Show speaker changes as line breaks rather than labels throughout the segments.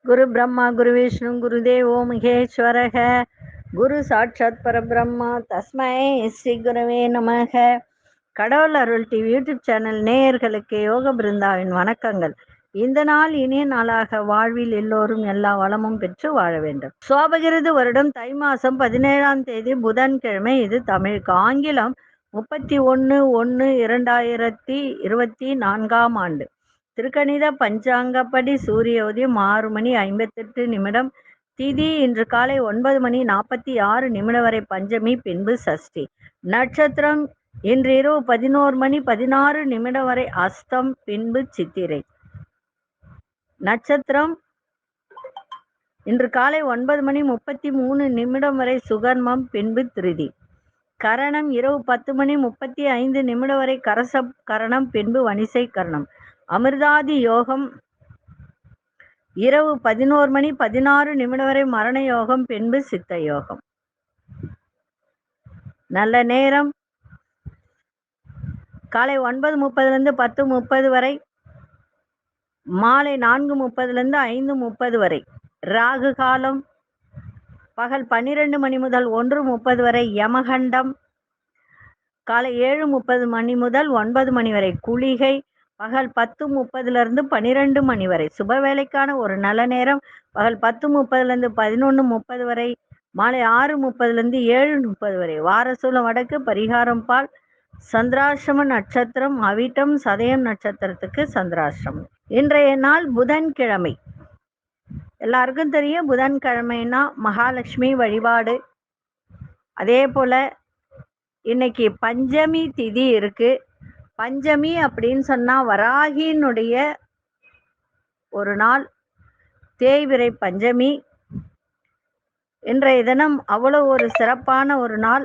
குரு பிரம்மா குரு விஷ்ணு குரு தேவோ மகேஸ்வரக குரு சாட்சாத் பரபிரம்மா தஸ்மை ஸ்ரீ குருவே நமக. கடவுள் அருள் டிவி யூடியூப் சேனல் நேயர்களுக்கு யோக பிருந்தாவின் வணக்கங்கள். இந்த நாள் இனிய நாளாக வாழ்வில் எல்லோரும் எல்லா வளமும் பெற்று வாழ வேண்டும். சோபகிருது வருடம் தை மாசம் 17ஆம் தேதி புதன்கிழமை. இது தமிழுக்கு. ஆங்கிலம் 31/1/2024 ஆண்டு. திருக்கணித பஞ்சாங்கப்படி சூரிய உதயம் 6:58. திதி இன்று காலை 9:46 வரை பஞ்சமி, பின்பு சஷ்டி. நட்சத்திரம் இன்று இரவு 11:16 வரை அஸ்தம், பின்பு சித்திரை. நட்சத்திரம் இன்று காலை 9:33 வரை சுகர்மம், பின்பு திருதி. கரணம் இரவு 10:35 வரை கரசப் கரணம், பின்பு வணிசை கரணம். அமிர்தாதி யோகம் இரவு 11:16 வரை மரண யோகம், பின்பு சித்த யோகம். நல்ல நேரம் காலை 9:30 10:30 வரை, மாலை 4:30 5:30 வரை. ராகு காலம் பகல் 12 மணி முதல் 1:30 வரை. யமகண்டம் காலை 7:30 முதல் 9 மணி வரை. குளிகை பகல் 10:30 12 மணி வரை. சுப வேலைக்கான ஒரு நல்ல நேரம் பகல் 10:30 11:30 வரை, மாலை 6:30 7:30 வரை. வாரசூலம் வடக்கு, பரிகாரம் பால். சந்திராசிரம நட்சத்திரம் அவிட்டம், சதயம் நட்சத்திரத்துக்கு சந்திராசிரமம். இன்றைய நாள் புதன்கிழமை. எல்லாருக்கும் தெரியும், புதன்கிழமைனா மகாலட்சுமி வழிபாடு. அதே போல இன்னைக்கு பஞ்சமி திதி இருக்கு. பஞ்சமி அப்படின்னு சொன்னா வராகியினுடைய ஒரு நாள், தேய்பிறை பஞ்சமி. இன்றைய தினம் அவ்வளவு ஒரு சிறப்பான ஒரு நாள்.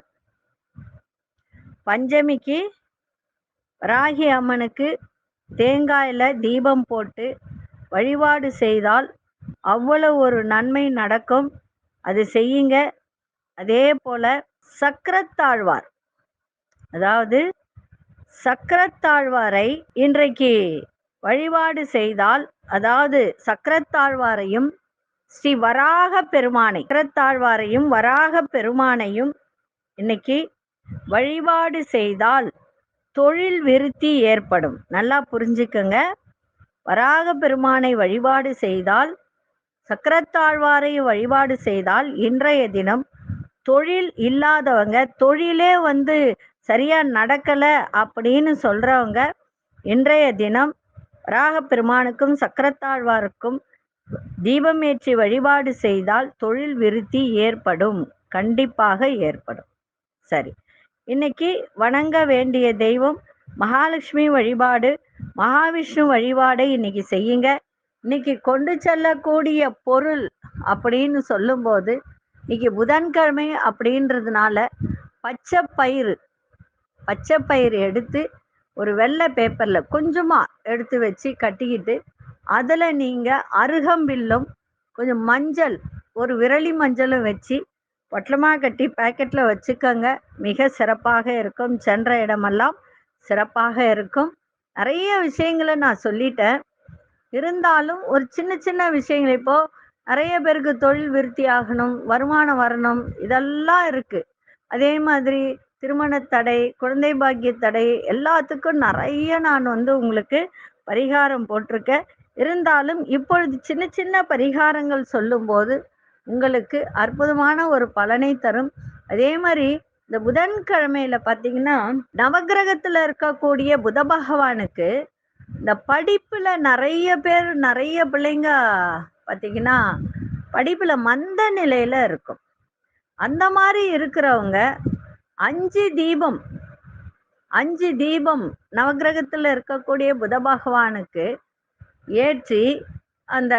பஞ்சமிக்கு வராகி அம்மனுக்கு தேங்காயில தீபம் போட்டு வழிபாடு செய்தால் அவ்வளவு ஒரு நன்மை நடக்கும். அது செய்யுங்க. அதே போல சக்கரத்தாழ்வார், அதாவது சக்கரத்தாழ்வாரை இன்றைக்கு வழிபாடு செய்தால், அதாவது சக்கரத்தாழ்வாரையும் ஸ்ரீ வராக பெருமானை, சக்கரத்தாழ்வாரையும் வராக பெருமானையும் இன்னைக்கு வழிபாடு செய்தால் தொழில் விருத்தி ஏற்படும். நல்லா புரிஞ்சுக்கங்க. வராக பெருமானை வழிபாடு செய்தால், சக்கரத்தாழ்வாரை வழிபாடு செய்தால் இன்றைய தினம் தொழில் இல்லாதவங்க, தொழிலே சரியா நடக்கல அப்படின்னு சொல்றவங்க இன்றைய தினம் வராக பெருமானுக்கும் சக்கரத்தாழ்வாருக்கும் தீபம் ஏற்றி வழிபாடு செய்தால் தொழில் விருத்தி ஏற்படும். கண்டிப்பாக ஏற்படும். சரி, இன்னைக்கு வணங்க வேண்டிய தெய்வம் மகாலட்சுமி வழிபாடு, மகாவிஷ்ணு வழிபாடை இன்னைக்கு செய்யுங்க. இன்னைக்கு கொண்டு செல்லக்கூடிய பொருள் அப்படின்னு சொல்லும்போது, இன்னைக்கு புதன்கிழமை அப்படின்றதுனால பச்சை பயிறு எடுத்து ஒரு வெள்ளை பேப்பர்ல கொஞ்சமா எடுத்து வச்சு கட்டிக்கிட்டு, அதுல நீங்க அருகம்பில்லும் கொஞ்சம் மஞ்சள், ஒரு விரலி மஞ்சளும் வச்சு பொட்டலமா கட்டி பேக்கெட்ல வச்சுக்கோங்க. மிக சிறப்பாக இருக்கும். சென்ற இடமெல்லாம் சிறப்பாக இருக்கும். நிறைய விஷயங்களை நான் சொல்லிட்டேன். இருந்தாலும் ஒரு சின்ன சின்ன விஷயங்கள், இப்போ நிறைய பேருக்கு தொழில் விருத்தி ஆகணும், வருமானம் வரணும், இதெல்லாம் இருக்கு. அதே மாதிரி திருமண தடை, குழந்தை பாக்கிய தடை, எல்லாத்துக்கும் நிறைய நான் உங்களுக்கு பரிகாரம் போட்டிருக்கேன். இருந்தாலும் இப்பொழுது சின்ன சின்ன பரிகாரங்கள் சொல்லும்போது உங்களுக்கு அற்புதமான ஒரு பலனை தரும். அதே மாதிரி இந்த புதன்கிழமையில பார்த்தீங்கன்னா, நவகிரகத்துல இருக்கக்கூடிய புத பகவானுக்கு இந்த படிப்புல நிறைய பேர், நிறைய பிள்ளைங்க பார்த்தீங்கன்னா படிப்புல மந்த நிலையில இருக்கும். அந்த மாதிரி இருக்கிறவங்க 5 தீபம் நவகிரகத்துல இருக்கக்கூடிய புத பகவானுக்கு ஏற்றி அந்த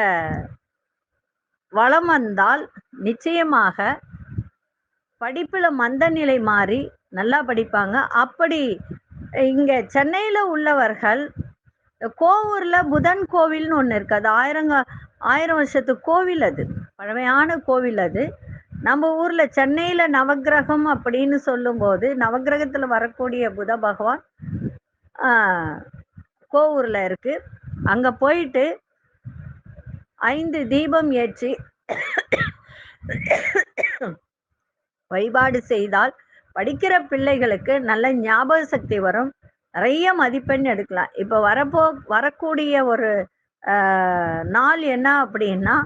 வளம் வந்தால் நிச்சயமாக படிப்புல மந்த நிலை மாறி நல்லா படிப்பாங்க. அப்படி இங்க சென்னையில உள்ளவர்கள் கோவூர்ல புதன் கோவில்னு ஒன்று இருக்கு. அது 1000 வருஷத்து கோவில். அது பழமையான கோவில். அது நம்ம ஊர்ல சென்னையில நவகிரகம் அப்படின்னு சொல்லும்போது, நவகிரகத்துல வரக்கூடிய புத பகவான் கோவூர்ல இருக்கு. அங்க போயிட்டு 5 தீபம் ஏற்றி வழிபாடு செய்தால் படிக்கிற பிள்ளைகளுக்கு நல்ல ஞாபக சக்தி வரும், நிறைய மதிப்பெண் எடுக்கலாம். இப்போ வரக்கூடிய ஒரு நாள் என்ன அப்படின்னா,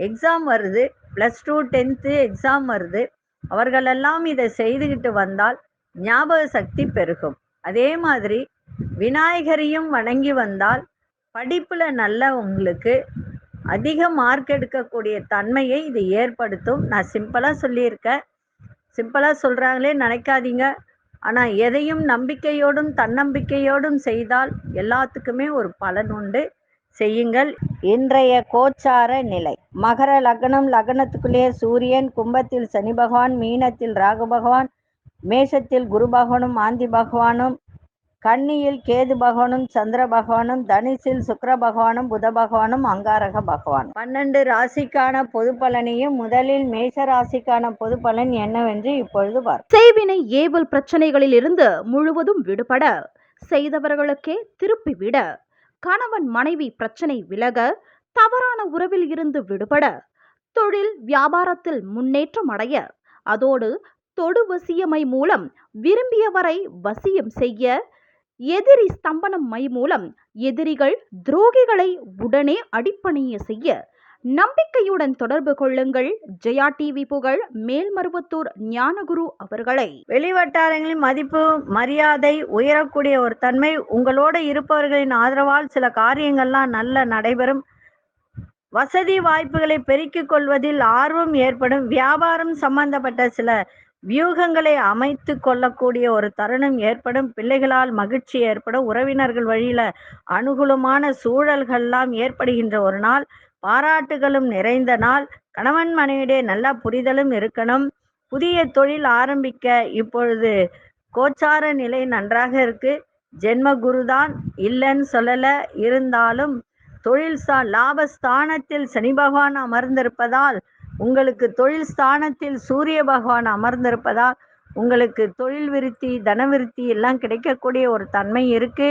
எக்ஸாம் வருது, +2 10th எக்ஸாம் வருது. அவர்களெல்லாம் இதை செய்துக்கிட்டு வந்தால் ஞாபக சக்தி பெருகும். அதே மாதிரி விநாயகரையும் வணங்கி வந்தால் படிப்புல நல்ல உங்களுக்கு அதிக மார்க் எடுக்கக்கூடிய தன்மையை இது ஏற்படுத்தும். நான் சிம்பிளா சொல்லியிருக்கேன், சிம்பிளா சொல்றாங்களே நினைக்காதீங்க. ஆனா எதையும் நம்பிக்கையோடும் தன்னம்பிக்கையோடும் செய்தால் எல்லாத்துக்குமே ஒரு பலன் உண்டு. செய்யுங்கள். இன்றைய கோச்சார நிலை: மகர லக்னம், லக்னத்துக்குள்ளே சூரியன், கும்பத்தில் சனி பகவான், மீனத்தில் ராகு பகவான், மேஷத்தில் குரு பகவானும் ஆந்தி பகவானும், கன்னியில் கேது பகவானும் சந்திர பகவானும், தனுசில் சுக்கிர பகவானும் புத பகவானும் அங்காரக பகவானும். 12 ராசிக்கான பொது பலனையும் முதலில் மேஷ ராசிக்கான பொது பலன் என்னவென்று இப்பொழுது பார்ப்போம்.
செய்வினை ஏவல் பிரச்சனைகளில் இருந்து முழுவதும் விடுபட, செய்தவர்களுக்கே திருப்பிவிட, கணவன் மனைவி பிரச்சனை விலக, தவறான உறவில் இருந்து விடுபட, தொழில் வியாபாரத்தில் முன்னேற்றம் அடைய, அதோடு தொடு வசியமை மூலம் விரும்பியவரை வசியம் செய்ய, எதிரி ஸ்தம்பனம் மை மூலம் எதிரிகள் துரோகிகளை உடனே அடிப்பணிய செய்ய நம்பிக்கையுடன் தொடர்பு கொள்ளுங்கள். ஜெயா டிவி புகழ் மேல்மருவத்தூர் ஞானகுரு அவர்களை.
வெளிவட்டாரங்களில் மதிப்பு மரியாதை உயரக்கூடிய ஒரு தன்மை, உங்களோட இருப்பவர்களின் ஆதரவால் சில காரியங்கள்லாம் நல்ல நடைபெறும். வசதி வாய்ப்புகளை பெருக்கிக் கொள்வதில் ஆர்வம் ஏற்படும். வியாபாரம் சம்பந்தப்பட்ட சில வியூகங்களை அமைத்து கொள்ளக்கூடிய ஒரு தருணம் ஏற்படும். பிள்ளைகளால் மகிழ்ச்சி ஏற்படும். உறவினர்கள் வழியில அனுகூலமான சூழல்கள்லாம் ஏற்படுகின்ற ஒரு நாள். பாராட்டுகளும் நிறைந்த நாள். கணவன் மனைவியிடையே நல்ல புரிதலும் இருக்கணும். புதிய தொழில் ஆரம்பிக்க இப்பொழுது கோச்சார நிலை நன்றாக இருக்கு. ஜென்ம குருதான் இல்லைன்னு சொல்லல, இருந்தாலும் தொழில் லாபஸ்தானத்தில் சனி பகவான் அமர்ந்திருப்பதால், உங்களுக்கு தொழில் ஸ்தானத்தில் சூரிய பகவான் அமர்ந்திருப்பதால் உங்களுக்கு தொழில் விருத்தி தனவிருத்தி எல்லாம் கிடைக்கக்கூடிய ஒரு தன்மை இருக்கு.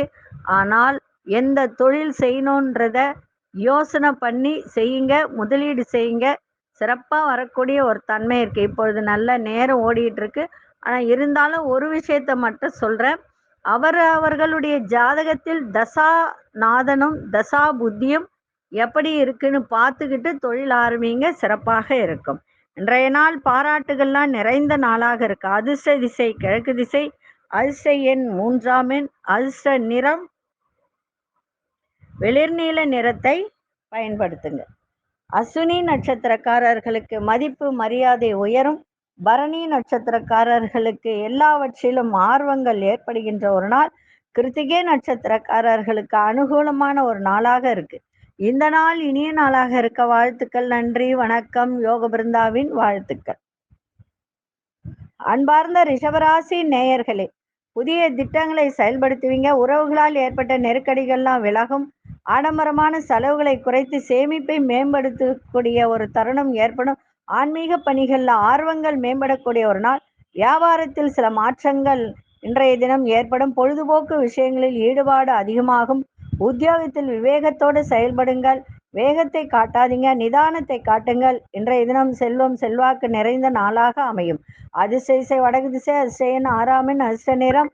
ஆனால் எந்த தொழில் செய்யணுன்றத யோசனை பண்ணி செய்யுங்க, முதலீடு செய்யுங்க, சிறப்பாக வரக்கூடிய ஒரு தன்மை இருக்கு. இப்பொழுது நல்ல நேரம் ஓடிட்டு இருக்கு. ஆனால் இருந்தாலும் ஒரு விஷயத்த மட்டும் சொல்றேன், அவர்களுடைய ஜாதகத்தில் தசா நாதனும் தசா புத்தியும் எப்படி இருக்குன்னு பார்த்துக்கிட்டு தொழில் ஆரம்பிங்க, சிறப்பாக இருக்கும். இன்றைய நாள் பாராட்டுகள்லாம் நிறைந்த நாளாக இருக்கு. அதிர்ஷ்ட திசை கிழக்கு திசை, அதிர்ஷ்ட எண் 3ஆம் எண், அதிர்ஷ்ட நிறம் வெளிர்நீல நிறத்தை பயன்படுத்துங்க. அஸ்வினி நட்சத்திரக்காரர்களுக்கு மதிப்பு மரியாதை உயரும். பரணி நட்சத்திரக்காரர்களுக்கு எல்லாவற்றிலும் ஆர்வங்கள் ஏற்படுகின்ற ஒரு நாள். கிருத்திகை நட்சத்திரக்காரர்களுக்கு அனுகூலமான ஒரு நாளாக இருக்கு. இந்த நாள் இனிய நாளாக இருக்க வாழ்த்துக்கள். நன்றி, வணக்கம். யோக பிருந்தாவின் வாழ்த்துக்கள். அன்பார்ந்த ரிஷபராசி நேயர்களே, புதிய திட்டங்களை செயல்படுத்துவீங்க. உறவுகளால் ஏற்பட்ட நெருக்கடிகள்லாம் விலகும். ஆடம்பரமான செலவுகளை குறைத்து சேமிப்பை மேம்படுத்தக்கூடிய ஒரு தருணம் ஏற்படும். ஆன்மீக பணிகளில் ஆர்வங்கள் மேம்படக்கூடிய ஒரு நாள். வியாபாரத்தில் சில மாற்றங்கள் இன்றைய தினம் ஏற்படும். பொழுதுபோக்கு விஷயங்களில் ஈடுபாடு அதிகமாகும். உத்தியோகத்தில் விவேகத்தோடு செயல்படுங்கள். வேகத்தை காட்டாதீங்க, நிதானத்தை காட்டுங்கள். இன்றைய தினம் செல்வம் செல்வாக்கு நிறைந்த நாளாக அமையும். அதிர்ஷ்ட திசை வடக்கு திசை, அதிர்ஷ்ட எண் 6ஆம் எண், அதிர்ஷ்ட நிறம்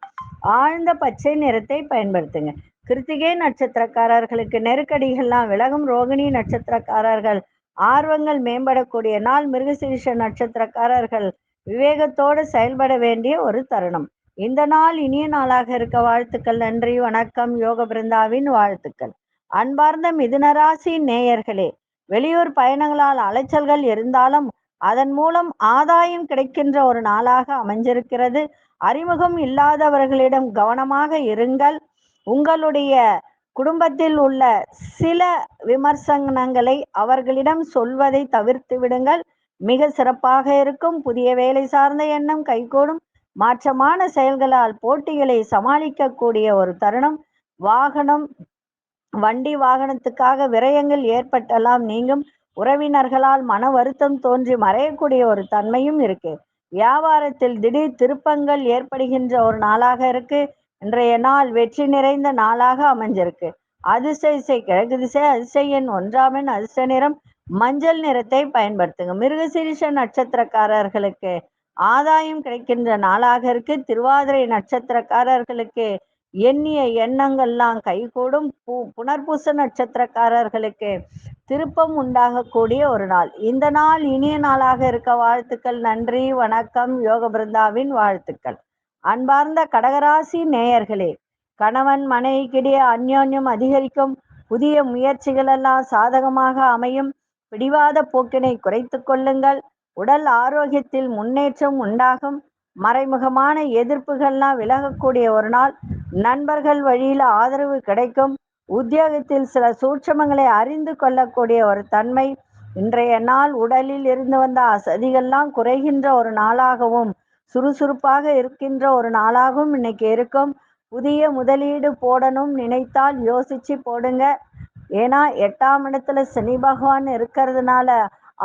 ஆழ்ந்த பச்சை நிறத்தை பயன்படுத்துங்க. கிருத்திகை நட்சத்திரக்காரர்களுக்கு நெருக்கடிகள்லாம் விலகும். ரோகிணி நட்சத்திரக்காரர்கள் ஆர்வங்கள் மேம்படக்கூடிய நாள். மிருகசீரிஷ நட்சத்திரக்காரர்கள் விவேகத்தோடு செயல்பட வேண்டிய ஒரு தருணம். இந்த நாள் இனிய நாளாக இருக்க வாழ்த்துக்கள். நன்றி, வணக்கம். யோக பிருந்தாவின் வாழ்த்துக்கள். அன்பார்ந்த மிதுனராசி நேயர்களே, வெளியூர் பயணங்களால் அலைச்சல்கள் இருந்தாலும் அதன் மூலம் ஆதாயம் கிடைக்கின்ற ஒரு நாளாக அமைஞ்சிருக்கிறது. அறிமுகம் இல்லாதவர்களிடம் கவனமாக இருங்கள். உங்களுடைய குடும்பத்தில் உள்ள சில விமர்சனங்களை அவர்களிடம் சொல்வதை தவிர்த்து விடுங்கள், மிக சிறப்பாக இருக்கும். புதிய வேலை சார்ந்த எண்ணம் கைகூடும். மாற்றமான செயல்களால் போட்டிகளை சமாளிக்கக்கூடிய ஒரு தருணம். வண்டி வாகனத்துக்காக விரயங்கள் ஏற்பட்டெல்லாம் நீங்கும். உறவினர்களால் மன வருத்தம் தோன்றி மறையக்கூடிய ஒரு தன்மையும் இருக்கு. வியாபாரத்தில் திடீர் திருப்பங்கள் ஏற்படுகின்ற ஒரு நாளாக இருக்கு. இன்றைய நாள் வெற்றி நிறைந்த நாளாக அமைஞ்சிருக்கு. அதிர்ஷ்ட திசை கிழக்கு திசை. அதிர்ஷ்ட எண் 1ஆம் எண். அதிர்ஷ்ட நிறம் மஞ்சள் நிறத்தை பயன்படுத்துங்க. மிருகசீரிஷ நட்சத்திரக்காரர்களுக்கு ஆதாயம் கிடைக்கின்ற நாளாக இருக்கு. திருவாதிரை நட்சத்திரக்காரர்களுக்கு எண்ணிய எண்ணங்கள்லாம் கைகூடும். புனர்பூச நட்சத்திரக்காரர்களுக்கு திருப்பம் உண்டாகக்கூடிய ஒரு நாள். இந்த நாள் இனிய நாளாக இருக்க வாழ்த்துக்கள். நன்றி, வணக்கம். யோக பிருந்தாவின் வாழ்த்துக்கள். அன்பார்ந்த கடகராசி நேயர்களே, கணவன் மனைவிக்கிடையே அந்யோன்யம் அதிகரிக்கும். புதிய முயற்சிகள் எல்லாம் சாதகமாக அமையும். பிடிவாத போக்கினை குறைத்து கொள்ளுங்கள். உடல் ஆரோக்கியத்தில் முன்னேற்றம் உண்டாகும். மறைமுகமான எதிர்ப்புகள்லாம் விலகக்கூடிய ஒரு நாள். நண்பர்கள் வழியில் ஆதரவு கிடைக்கும். உத்தியோகத்தில் சில சூட்சமங்களை அறிந்து கொள்ளக்கூடிய ஒரு தன்மை. இன்றைய நாள் உடலில் இருந்து வந்த அசதிகள்லாம் குறைகின்ற ஒரு நாளாகவும் சுறுசுறுப்பாக இருக்கின்ற ஒரு நாளாகவும் இன்னைக்கு இருக்கும். புதிய முதலீடு போடணும் நினைத்தால் யோசிச்சு போடுங்க. ஏன்னா 8ஆம் இடத்துல சனி பகவான் இருக்கிறதுனால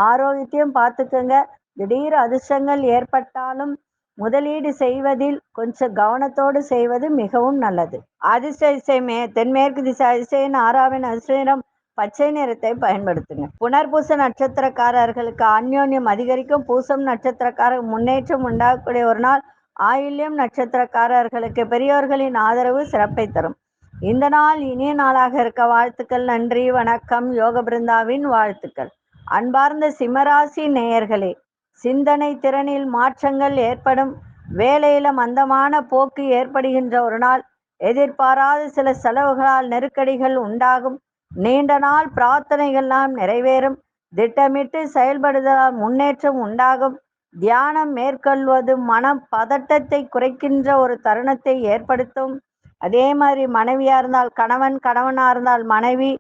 ஆரோக்கியத்தையும் பார்த்துக்குங்க. திடீர் அதிர்ஷ்டங்கள் ஏற்பட்டாலும் முதலீடு செய்வதில் கொஞ்சம் கவனத்தோடு செய்வது மிகவும் நல்லது. அதிர்ஷ்ட திசை தென்மேற்கு திசை. அதிர்ஷ்ட எண் 6ஆம் எண். அதிர்ஷ்ட நிறம் பச்சை நிறத்தை பயன்படுத்துங்க. புனர்பூச நட்சத்திரக்காரர்களுக்கு அந்யோன்யம் அதிகரிக்கும். பூசம் நட்சத்திரக்காரர் முன்னேற்றம் உண்டாகக்கூடிய ஒரு நாள். ஆயில்யம் நட்சத்திரக்காரர்களுக்கு பெரியோர்களின் ஆதரவு சிறப்பை தரும். இந்த நாள் இனிய நாளாக இருக்க வாழ்த்துக்கள். நன்றி, வணக்கம். யோக பிருந்தாவின் வாழ்த்துக்கள். அன்பார்ந்த சிம்மராசி நேயர்களே, சிந்தனை திறனில் மாற்றங்கள் ஏற்படும். வேலையில மந்தமான போக்கு ஏற்படுகின்ற ஒரு நாள். எதிர்பாராத சில செலவுகளால் நெருக்கடிகள் உண்டாகும். நீண்ட நாள் பிரார்த்தனைகள்லாம் நிறைவேறும். திட்டமிட்டு செயல்படுதலால் முன்னேற்றம் உண்டாகும். தியானம் மேற்கொள்வது மன பதட்டத்தை குறைக்கின்ற ஒரு தருணத்தை ஏற்படுத்தும். அதே மாதிரி மனைவியா இருந்தால் கணவன், கணவனா இருந்தால் மனைவி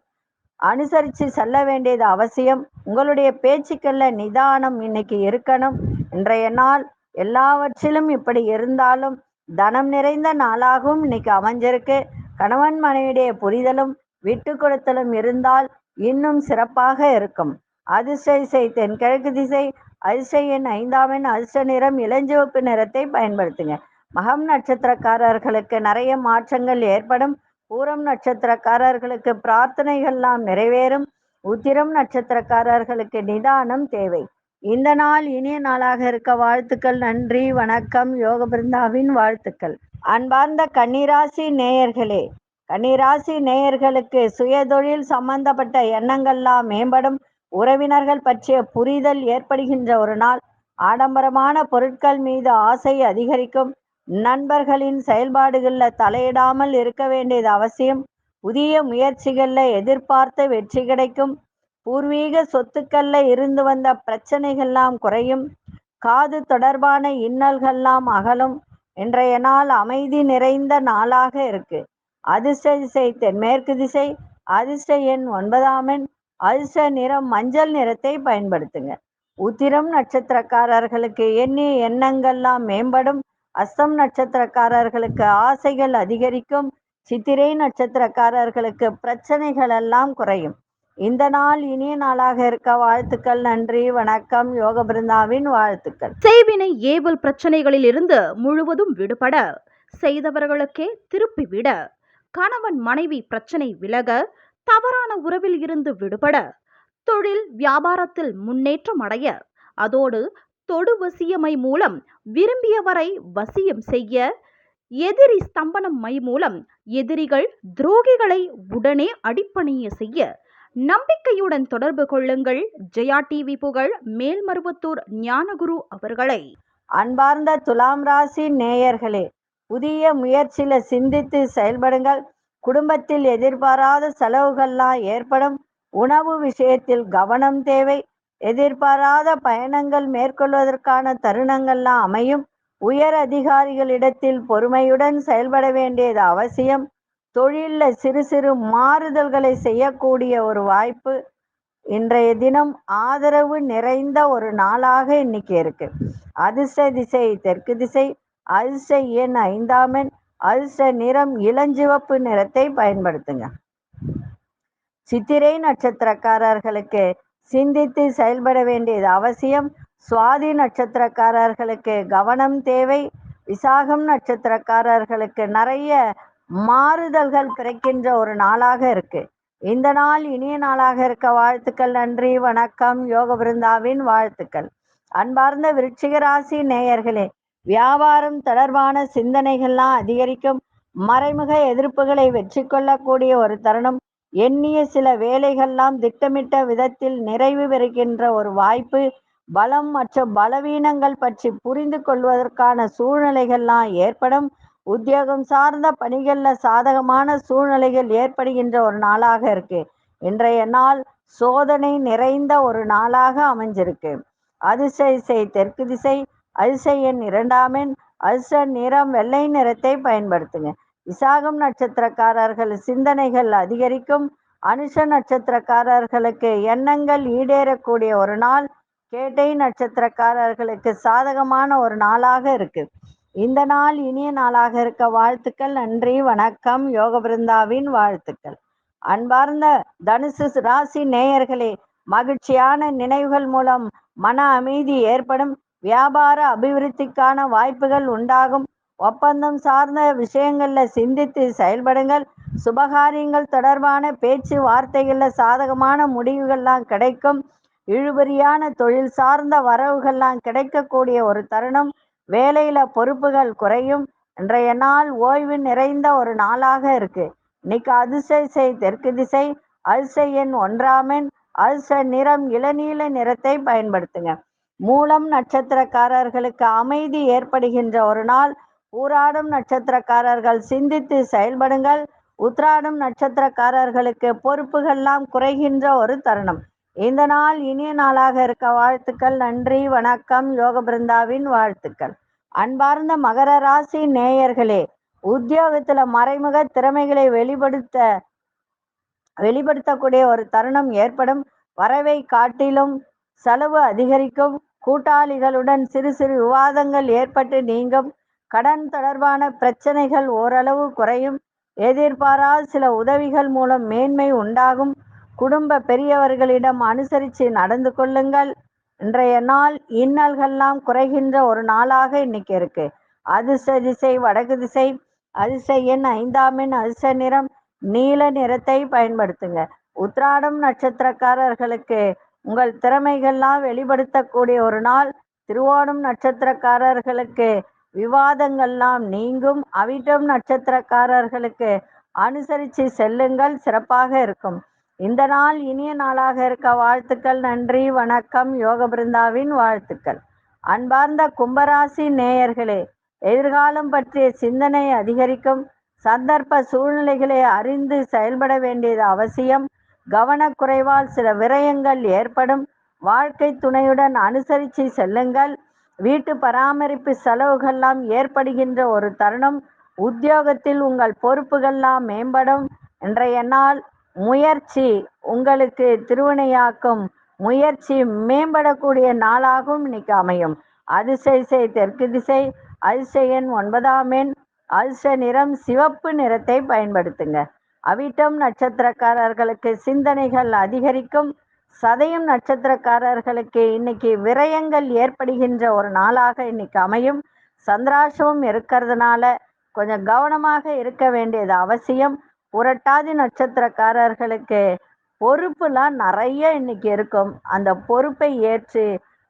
அனுசரித்து செல்ல வேண்டியது அவசியம். உங்களுடைய பேச்சுக்கள்ல நிதானம் இன்னைக்கு இருக்கணும். இன்றைய நாள் எல்லாவற்றிலும் இப்படி இருந்தாலும் தனம் நிறைந்த நாளாகவும் இன்னைக்கு அமைஞ்சிருக்கு. கணவன் மனைவியுடைய புரிதலும் விட்டு கொடுத்தலும் இருந்தால் இன்னும் சிறப்பாக இருக்கும். அதிர்ஷ்ட திசை தென்கிழக்கு திசை. அதிர்ஷ்ட எண் 5ஆம் எண். அதிர்ஷ்ட நிறம் இளஞ்சிவப்பு நிறத்தை பயன்படுத்துங்க. மகம் நட்சத்திரக்காரர்களுக்கு நிறைய மாற்றங்கள் ஏற்படும். பூரம் நட்சத்திரக்காரர்களுக்கு பிரார்த்தனைகள்லாம் நிறைவேறும். உத்திரம் நட்சத்திரக்காரர்களுக்கு நிதானம் தேவை. இந்த நாள் இனிய நாளாக இருக்க வாழ்த்துக்கள். நன்றி, வணக்கம். யோக பிருந்தாவின் வாழ்த்துக்கள். அன்பார்ந்த கன்னிராசி நேயர்களே, கன்னிராசி நேயர்களுக்கு சுயதொழில் சம்பந்தப்பட்ட எண்ணங்கள்லாம் மேம்படும். உறவினர்கள் பற்றிய புரிதல் ஏற்படுகின்ற ஒரு நாள். ஆடம்பரமான பொருட்கள் மீது ஆசை அதிகரிக்கும். நண்பர்களின் செயல்பாடுகளில் தலையிடாமல் இருக்க வேண்டியது அவசியம். புதிய முயற்சிகளில் எதிர்பார்த்த வெற்றி கிடைக்கும். பூர்வீக சொத்துக்கள்ல இருந்து வந்த பிரச்சனைகள்லாம் குறையும். காது தொடர்பான இன்னல்கள்லாம் அகலும். இன்றைய நாள் அமைதி நிறைந்த நாளாக இருக்கு. அதிர்ஷ்ட திசை தென்மேற்கு திசை. அதிர்ஷ்ட எண் 9ஆம் எண். அதிர்ஷ்ட நிறம் மஞ்சள் நிறத்தை பயன்படுத்துங்க. உத்திரம் நட்சத்திரக்காரர்களுக்கு எண்ணிய எண்ணங்கள்லாம் மேம்படும். அஸ்தம் நட்சத்திரக்காரர்களுக்கு ஆசைகள் அதிகரிக்கும். சித்திரை நட்சத்திரக்காரர்களுக்கு பிரச்சனைகள் எல்லாம் குறையும். இந்த நாள் இனிய நாளாக இருக்க வாழ்த்துக்கள். நன்றி, வணக்கம். யோக பிருந்தாவின் வாழ்த்துக்கள்.
செய்வினை ஏவல் பிரச்சனைகளில் இருந்து முழுவதும் விடுபட, செய்தவர்களுக்கே திருப்பி விட, கணவன் மனைவி பிரச்சனை விலக, தவறான உறவில் இருந்து விடுபட, தொழில் வியாபாரத்தில் முன்னேற்றம் அடைய, அதோடு தொடு வசியமை மூலம் விரும்பியவரை வசியம் செய்ய, எதிரி ஸ்தம்பனம் மை மூலம் எதிரிகள் துரோகிகளை உடனே அடிப்பணிய செய்ய நம்பிக்கையுடன் தொடர்பு கொள்ளுங்கள். ஜெயா டிவி புகழ் மேல்மருவத்தூர் ஞானகுரு அவர்களை.
அன்பார்ந்த துலாம் ராசி நேயர்களே, புதிய முயற்சியில சிந்தித்து செயல்படுங்கள். குடும்பத்தில் எதிர்பாராத செலவுகள்லாம் ஏற்படும். உணவு விஷயத்தில் கவனம் தேவை. எதிர்பாராத பயணங்கள் மேற்கொள்வதற்கான தருணங்கள்லாம் அமையும். உயர் அதிகாரிகளிடத்தில் பொறுமையுடன் செயல்பட வேண்டியது அவசியம். தொழிலில் சிறு சிறு மாறுதல்களை செய்யக்கூடிய ஒரு வாய்ப்பு. இன்றைய தினம் ஆதரவு நிறைந்த ஒரு நாளாக இன்னைக்கு இருக்கு. அதிர்ஷ்ட திசை தெற்கு திசை. அதிர்ஷ்ட எண் 5ஆம் எண். அதிர்ஷ்ட நிறம் இளஞ்சிவப்பு நிறத்தை பயன்படுத்துங்க. சித்திரை நட்சத்திரக்காரர்களுக்கு சிந்தித்து செயல்பட வேண்டியது அவசியம். சுவாதி நட்சத்திரக்காரர்களுக்கு கவனம் தேவை. விசாகம் நட்சத்திரக்காரர்களுக்கு நிறைய மாறுதல்கள் பிறக்கின்ற ஒரு நாளாக இருக்கு. இந்த நாள் இனிய நாளாக இருக்க வாழ்த்துக்கள். நன்றி, வணக்கம். யோக பிருந்தாவின் வாழ்த்துக்கள். அன்பார்ந்த விருச்சிக ராசி நேயர்களே, வியாபாரம் தொடர்பான சிந்தனைகள்லாம் அதிகரிக்கும். மறைமுக எதிர்ப்புகளை வெற்றி கொள்ளக்கூடிய ஒரு தருணம். எண்ணிய சில வேலைகள்லாம் திட்டமிட்ட விதத்தில் நிறைவு பெறுகின்ற ஒரு வாய்ப்பு. பலம் மற்றும் பலவீனங்கள் பற்றி புரிந்து கொள்வதற்கான சூழ்நிலைகள்லாம் ஏற்படும். உத்தியோகம் சார்ந்த பணிகள்ல சாதகமான சூழ்நிலைகள் ஏற்படுகின்ற ஒரு நாளாக இருக்கு. இன்றைய நாள் சோதனை நிறைந்த ஒரு நாளாக அமைஞ்சிருக்கு. அதிசய தெற்கு திசை, அதிசய எண் 2ஆம் எண், அதிர்ஷ்ட நிறம் வெள்ளை நிறத்தை பயன்படுத்துங்க. விசாகம் நட்சத்திரக்காரர்கள் சிந்தனைகள் அதிகரிக்கும். அனுஷ நட்சத்திரக்காரர்களுக்கு எண்ணங்கள் ஈடேறக்கூடிய ஒரு நாள். கேட்டை நட்சத்திரக்காரர்களுக்கு சாதகமான ஒரு நாளாக இருக்கு. இந்த நாள் இனிய நாளாக இருக்க வாழ்த்துக்கள். நன்றி, வணக்கம். யோக பிருந்தாவின் வாழ்த்துக்கள். அன்பார்ந்த தனுசு ராசி நேயர்களே, மகிழ்ச்சியான நினைவுகள் மூலம் மன அமைதி ஏற்படும். வியாபார அபிவிருத்திக்கான வாய்ப்புகள் உண்டாகும். ஒப்பந்தம் சார்ந்த விஷயங்கள்ல சிந்தித்து செயல்படுங்கள். சுபகாரியங்கள் தொடர்பான பேச்சு வார்த்தைகள்ல சாதகமான முடிவுகள்லாம் கிடைக்கும். இழுபறியான தொழில் சார்ந்த வரவுகள்லாம் கிடைக்கக்கூடிய ஒரு தருணம். வேலையில பொறுப்புகள் குறையும். இன்றைய நாள் ஓய்வு நிறைந்த ஒரு நாளாக இருக்கு. இன்னைக்கு அதிசய தெற்கு திசை, அதிசய எண் 1ஆம் எண், அதிர்ஷ்ட நிறம் இளநீல நிறத்தை பயன்படுத்துங்க. மூலம் நட்சத்திரக்காரர்களுக்கு அமைதி ஏற்படுகின்ற ஒரு நாள். பூராடம் நட்சத்திரக்காரர்கள் சிந்தித்து செயல்படுங்கள். உத்ராடம் நட்சத்திரக்காரர்களுக்கு பொறுப்புகள்லாம் குறைகின்ற ஒரு தருணம். இந்த நாள் இனிய நாளாக இருக்க வாழ்த்துக்கள். நன்றி, வணக்கம். யோக பிருந்தாவின் வாழ்த்துக்கள். அன்பார்ந்த மகர ராசி நேயர்களே, உத்தியோகத்துல மறைமுக திறமைகளை வெளிப்படுத்தக்கூடிய ஒரு தருணம் ஏற்படும். வரவை காட்டிலும் செலவு அதிகரிக்கும். கூட்டாளிகளுடன் சிறு சிறு விவாதங்கள் ஏற்பட்டு நீங்கும். கடன் தொடர்பான பிரச்சனைகள் ஓரளவு குறையும். எதிர்பாராத சில உதவிகள் மூலம் மேன்மை உண்டாகும். குடும்ப பெரியவர்களிடம் அனுசரித்து நடந்து கொள்ளுங்கள். இன்றைய நாள் இன்னல்கள்லாம் குறைகின்ற ஒரு நாளாக இன்னைக்கு இருக்கு. அதிர்ஷ்ட திசை வடக்கு திசை, அதிர்ஷ்ட எண் 5ஆம் எண், அதிர்ஷ்ட நிறம் நீல நிறத்தை பயன்படுத்துங்க. உத்ராடம் நட்சத்திரக்காரர்களுக்கு உங்கள் திறமைகள்லாம் வெளிப்படுத்தக்கூடிய ஒரு நாள். திருவோணம் நட்சத்திரக்காரர்களுக்கு விவாதங்கள்லாம் நீங்கும். அவிட்டம் நட்சத்திரக்காரர்களுக்கு அனுசரித்து செல்லுங்கள், சிறப்பாக இருக்கும். இந்த நாள் இனிய நாளாக இருக்க வாழ்த்துக்கள். நன்றி, வணக்கம். யோக பிருந்தாவின் வாழ்த்துக்கள். அன்பார்ந்த கும்பராசி நேயர்களே, எதிர்காலம் பற்றிய சிந்தனை அதிகரிக்கும். சந்தர்ப்ப சூழ்நிலைகளை அறிந்து செயல்பட வேண்டியது அவசியம். கவனக்குறைவால் சில விரயங்கள் ஏற்படும். வாழ்க்கை துணையுடன் அனுசரித்து செல்லுங்கள். வீட்டு பராமரிப்பு செலவுகள்லாம் ஏற்படுகின்ற ஒரு தருணம். உத்தியோகத்தில் உங்கள் பொறுப்புகள்லாம் மேம்படும். இன்றைய நாள் முயற்சி உங்களுக்கு திருவினையாக்கும். முயற்சி மேம்படக்கூடிய நாளாகவும் இன்னைக்கு அமையும். அதிசய தெற்கு திசை, அதிர்ஷ்ட எண் 9ஆம் எண், அதிர்ஷ்ட நிறம் சிவப்பு நிறத்தை பயன்படுத்துங்க. அவிட்டம் நட்சத்திரக்காரர்களுக்கு சிந்தனைகள் அதிகரிக்கும். சதயம் நட்சத்திரக்காரர்களுக்கு இன்னைக்கு விரயங்கள் ஏற்படுகின்ற ஒரு நாளாக இன்னைக்கு அமையும். சந்திராசிரமம் இருக்கிறதுனால கொஞ்சம் கவனமாக இருக்க வேண்டியது அவசியம். புரட்டாதி நட்சத்திரக்காரர்களுக்கு பொறுப்புலாம் நிறைய இன்னைக்கு இருக்கும். அந்த பொறுப்பை ஏற்று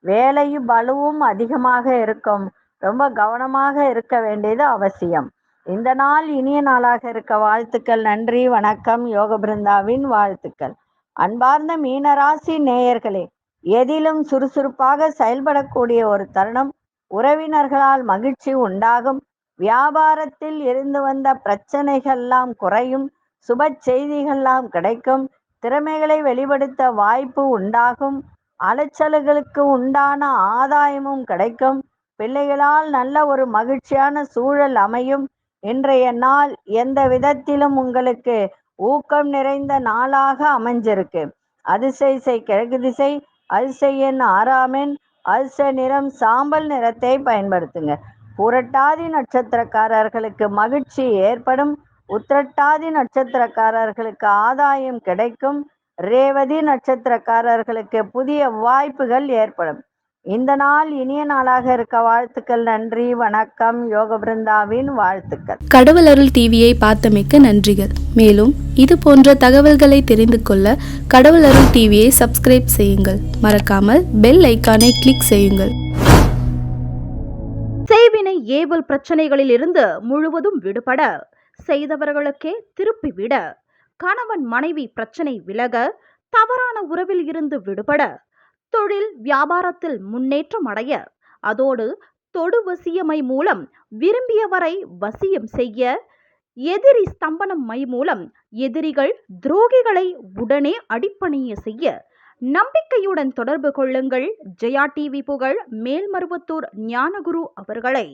வேலையும் பலுவும் அதிகமாக இருக்கும். ரொம்ப கவனமாக இருக்க வேண்டியது அவசியம். இந்த நாள் இனிய நாளாக இருக்க வாழ்த்துக்கள். நன்றி, வணக்கம். யோக பிருந்தாவின் வாழ்த்துக்கள். அன்பார்ந்த மீனராசி நேயர்களே, எதிலும் சுறுசுறுப்பாக செயல்படக்கூடிய ஒரு தருணம். உறவினர்களால் மகிழ்ச்சி உண்டாகும். வியாபாரத்தில் இருந்து வந்த பிரச்சனைகள்லாம் குறையும். சுப செய்திகள்லாம் கிடைக்கும். திறமைகளை வெளிப்படுத்த வாய்ப்பு உண்டாகும். அலைச்சல்களுக்கு உண்டான ஆதாயமும் கிடைக்கும். பிள்ளைகளால் நல்ல ஒரு மகிழ்ச்சியான சூழல் அமையும். இன்றைய நாள் எந்த விதத்திலும் உங்களுக்கு ஊக்கம் நிறைந்த நாளாக அமைஞ்சிருக்கு. அதிசய கிழக்கு திசை, அதிசய எண் 6ஆம் எண், அதிர்ஷ்ட நிறம் சாம்பல் நிறத்தை பயன்படுத்துங்க. புரட்டாதி நட்சத்திரக்காரர்களுக்கு மகிழ்ச்சி ஏற்படும். உத்திரட்டாதி நட்சத்திரக்காரர்களுக்கு ஆதாயம் கிடைக்கும். ரேவதி நட்சத்திரக்காரர்களுக்கு புதிய வாய்ப்புகள் ஏற்படும். இந்த நாள் இனிய நாளாக இருக்க வாழ்த்துக்கள். நன்றி, வணக்கம். யோக பிருந்தாவின் வாழ்த்துக்கள்.
கடவுள் அருள் டிவியை பார்த்தமைக்க நன்றிகள். மேலும் இது போன்ற தகவல்களை தெரிந்து கொள்ள கடவுள் அருள் டிவியை சப்ஸ்கிரைப் செய்யுங்கள். மறக்காமல் பெல் ஐக்கானை கிளிக் செய்யுங்கள்.
செய்வினை ஏவல் பிரச்சனைகளில் இருந்து முழுவதும் விடுபட, செய்தவர்களுக்கே திருப்பிவிட, கணவன் மனைவி பிரச்சனை விலக, தவறான உறவில் இருந்து விடுபட, தொழில் வியாபாரத்தில் முன்னேற்றம் அடைய, அதோடு தொடு வசியமை மூலம் விரும்பியவரை வசியம் செய்ய, எதிரி ஸ்தம்பனம் மை மூலம் எதிரிகள் துரோகிகளை உடனே அடிப்பணிய செய்ய நம்பிக்கையுடன் தொடர்பு கொள்ளுங்கள். ஜெயா டிவி புகழ் மேல்மருவத்தூர் ஞானகுரு அவர்களை.